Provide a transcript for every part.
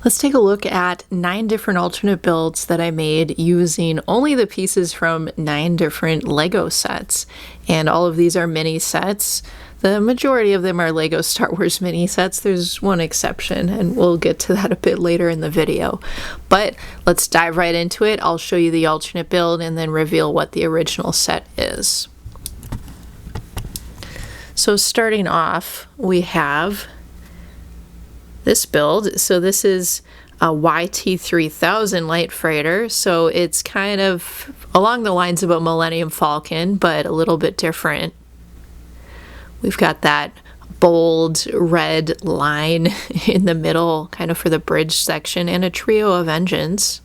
Let's take a look at 9 different alternate builds that I made using only the pieces from 9 different Lego sets. And all of these are mini sets. The majority of them are Lego Star Wars mini sets. There's one exception, and we'll get to that a bit later in the video. But let's dive right into it. I'll show you the alternate build and then reveal what the original set is. So starting off, we have this build. So this is a YT3000 light freighter. So it's kind of along the lines of a Millennium Falcon, but a little bit different. We've got that bold red line in the middle, kind of for the bridge section, and a trio of engines.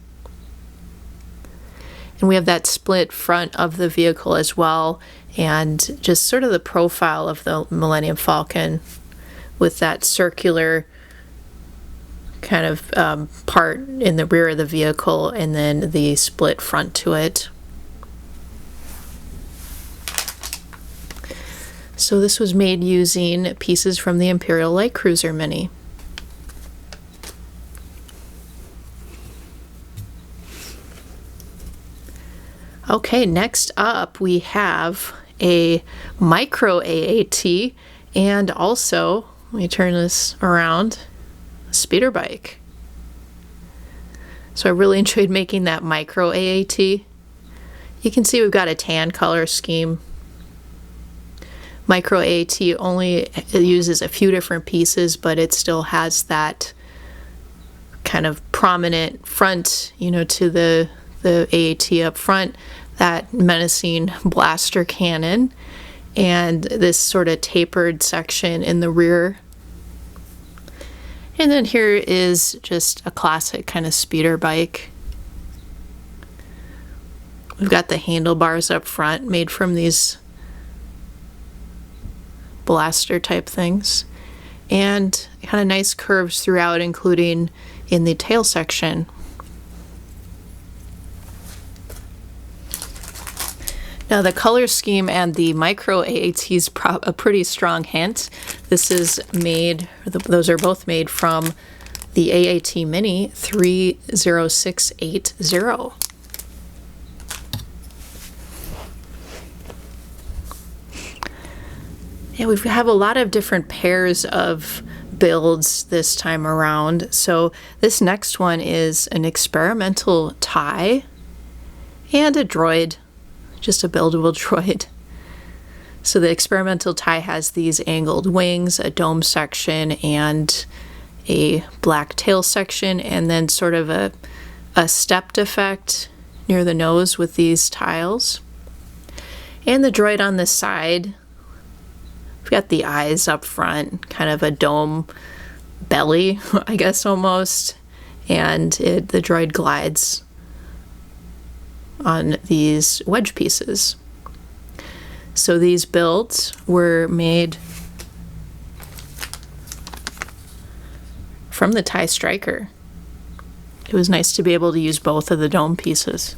And we have that split front of the vehicle as well, and just sort of the profile of the Millennium Falcon with that circular kind of part in the rear of the vehicle and then the split front to it. So this was made using pieces from the Imperial Light Cruiser Mini. Okay, next up we have a micro AAT and also, let me turn this around, a speeder bike. So I really enjoyed making that micro AAT. You can see we've got a tan color scheme. Micro AAT only uses a few different pieces, but it still has that kind of prominent front, you know, to the AAT up front, that menacing blaster cannon, and this sort of tapered section in the rear. And then here is just a classic kind of speeder bike. We've got the handlebars up front made from these blaster type things, and kind of nice curves throughout, including in the tail section. Now the color scheme and the micro AAT is a pretty strong hint. This is made, those are both made from the AAT Mini 30680. Yeah, we have a lot of different pairs of builds this time around. So this next one is an experimental TIE and a droid, just a buildable droid. So the experimental TIE has these angled wings, a dome section, and a black tail section, and then sort of a stepped effect near the nose with these tiles. And the droid on the side, we've got the eyes up front, kind of a dome belly, I guess almost, and the droid glides on these wedge pieces. So these builds were made from the TIE Striker. It was nice to be able to use both of the dome pieces.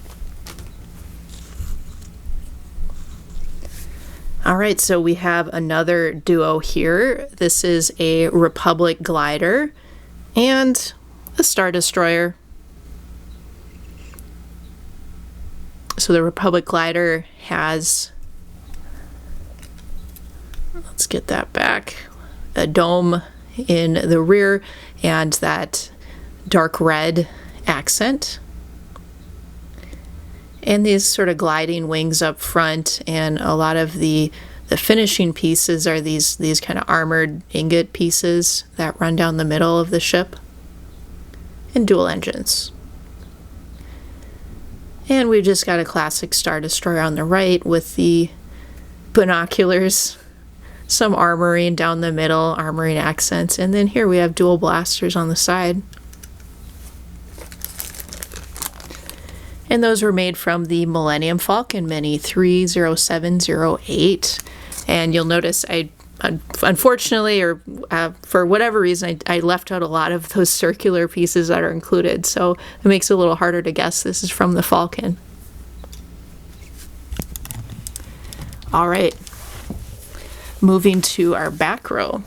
All right, so we have another duo here. This is a Republic glider and a Star Destroyer. So the Republic glider has, let's get that back, a dome in the rear and that dark red accent. And these sort of gliding wings up front, and a lot of the finishing pieces are these kind of armored ingot pieces that run down the middle of the ship, and dual engines. And we've just got a classic Star Destroyer on the right with the binoculars, some armoring down the middle, armoring accents, and then here we have dual blasters on the side. And those were made from the Millennium Falcon Mini 30708. And you'll notice I unfortunately, or for whatever reason, I left out a lot of those circular pieces that are included. So it makes it a little harder to guess this is from the Falcon. All right, moving to our back row.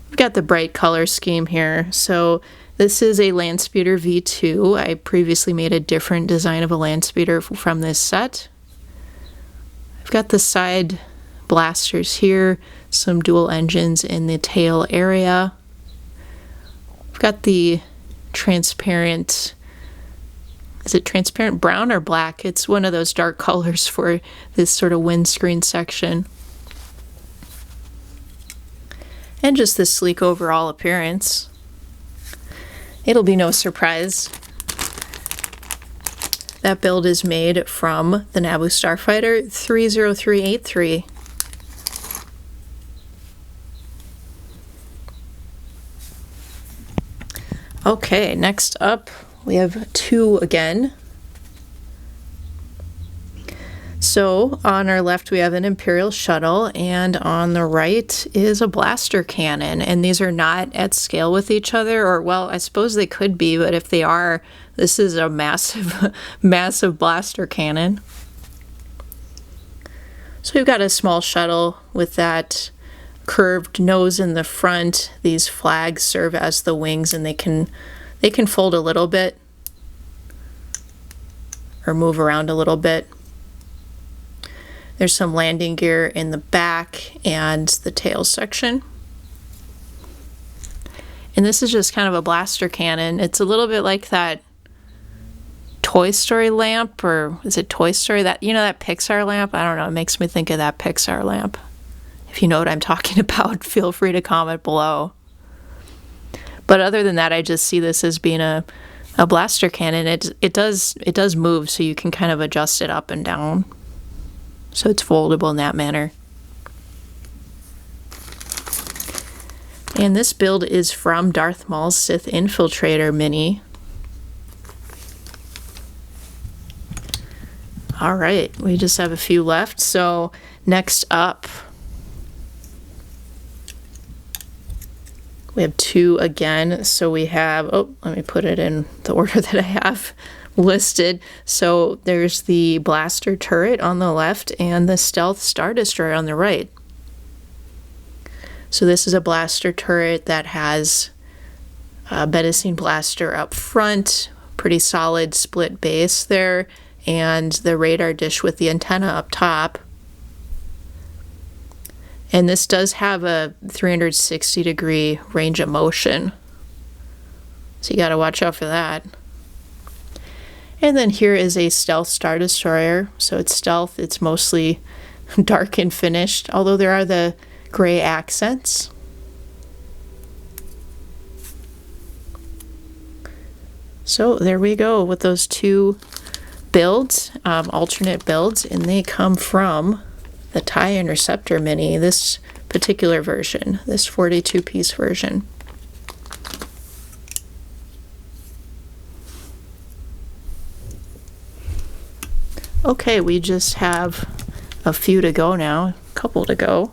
We've got the bright color scheme here. So this is a Landspeeder V2. I previously made a different design of a Landspeeder from this set. I've got the side blasters here, some dual engines in the tail area. I've got the transparent, is it transparent brown or black? It's one of those dark colors for this sort of windscreen section. And just this sleek overall appearance. It'll be no surprise that build is made from the Naboo Starfighter 30383. Okay, next up we have two again. So on our left we have an Imperial shuttle, and on the right is a blaster cannon, and these are not at scale with each other, or well, I suppose they could be, but if they are, this is a massive massive blaster cannon. So we've got a small shuttle with that curved nose in the front. These flags serve as the wings, and they can fold a little bit or move around a little bit. There's some landing gear in the back and the tail section. And this is just kind of a blaster cannon. It's a little bit like that Toy Story lamp, or is it Toy Story? That, you know, that Pixar lamp? I don't know, it makes me think of that Pixar lamp. If you know what I'm talking about, feel free to comment below. But other than that, I just see this as being a blaster cannon. It does move, so you can kind of adjust it up and down. So it's foldable in that manner. And this build is from Darth Maul's Sith Infiltrator Mini. All right, we just have a few left. So next up, we have two again. So we have, oh, let me put it in the order that I have listed. So there's the blaster turret on the left and the stealth Star Destroyer on the right. So this is a blaster turret that has a Betasean blaster up front, pretty solid split base there, and the radar dish with the antenna up top. And this does have a 360-degree range of motion, so you got to watch out for that. And then here is a stealth Star Destroyer. So it's stealth, it's mostly dark and finished, although there are the gray accents. So there we go with those two builds, alternate builds, and they come from the TIE Interceptor Mini, this particular version, this 42-piece version. Okay, we just have a few to go now, a couple to go.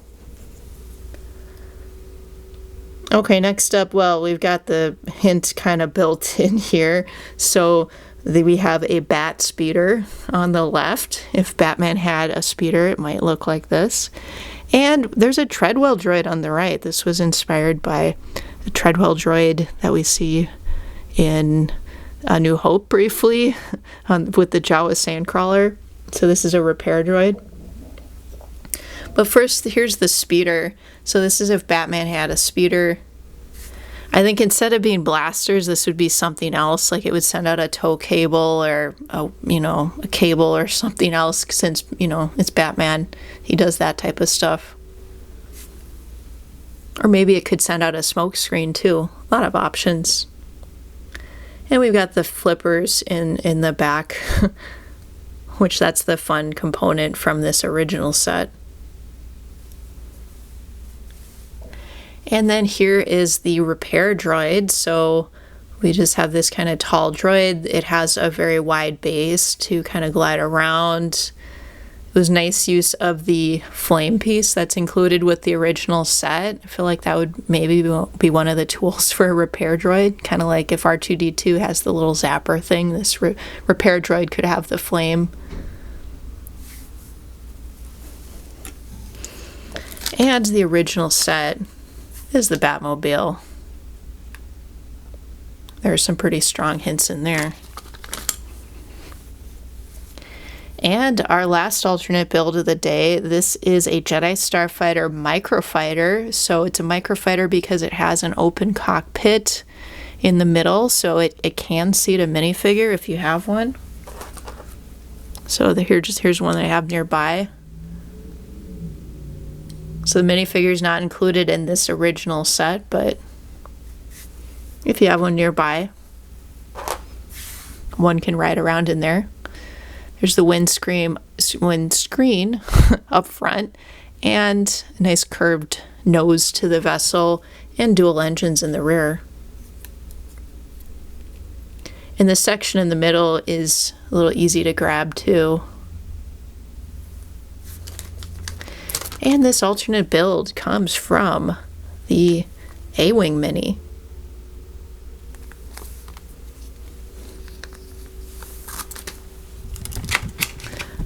Okay, next up, well, we've got the hint kind of built in here. So we have a Bat Speeder on the left. If Batman had a speeder, it might look like this. And there's a Treadwell droid on the right. This was inspired by the Treadwell droid that we see in A New Hope briefly with the Jawa Sandcrawler. So this is a repair droid. But first, here's the speeder. So this is if Batman had a speeder. I think instead of being blasters, this would be something else. Like it would send out a tow cable or a cable or something else, since, it's Batman. He does that type of stuff. Or maybe it could send out a smoke screen too. A lot of options. And we've got the flippers in the back, which that's the fun component from this original set. And then here is the repair droid. So we just have this kind of tall droid. It has a very wide base to kind of glide around. It was nice use of the flame piece that's included with the original set. I feel like that would maybe be one of the tools for a repair droid. Kind of like if R2-D2 has the little zapper thing, this repair droid could have the flame. And the original set is the Batmobile. There are some pretty strong hints in there. And our last alternate build of the day, this is a Jedi Starfighter microfighter. So it's a microfighter because it has an open cockpit in the middle, so it can seat a minifigure if you have one. So here's one that I have nearby. So the minifigure is not included in this original set, but if you have one nearby, one can ride around in there. There's the windscreen up front, and a nice curved nose to the vessel, and dual engines in the rear. And the section in the middle is a little easy to grab too. And this alternate build comes from the A-Wing Mini.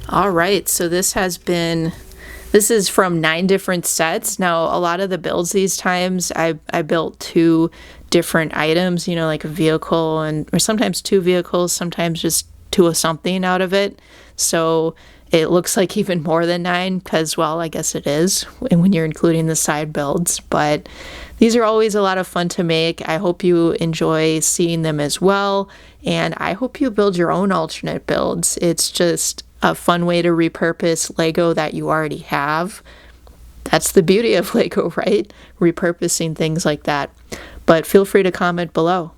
All right, so this is from 9 different sets. Now, a lot of the builds these times, I built 2 different items, you know, like a vehicle or sometimes 2 vehicles, sometimes just 2 of something out of it. So it looks like even more than 9 because, well, I guess it is when you're including the side builds. But these are always a lot of fun to make. I hope you enjoy seeing them as well. And I hope you build your own alternate builds. It's just a fun way to repurpose Lego that you already have. That's the beauty of Lego, right? Repurposing things like that. But feel free to comment below.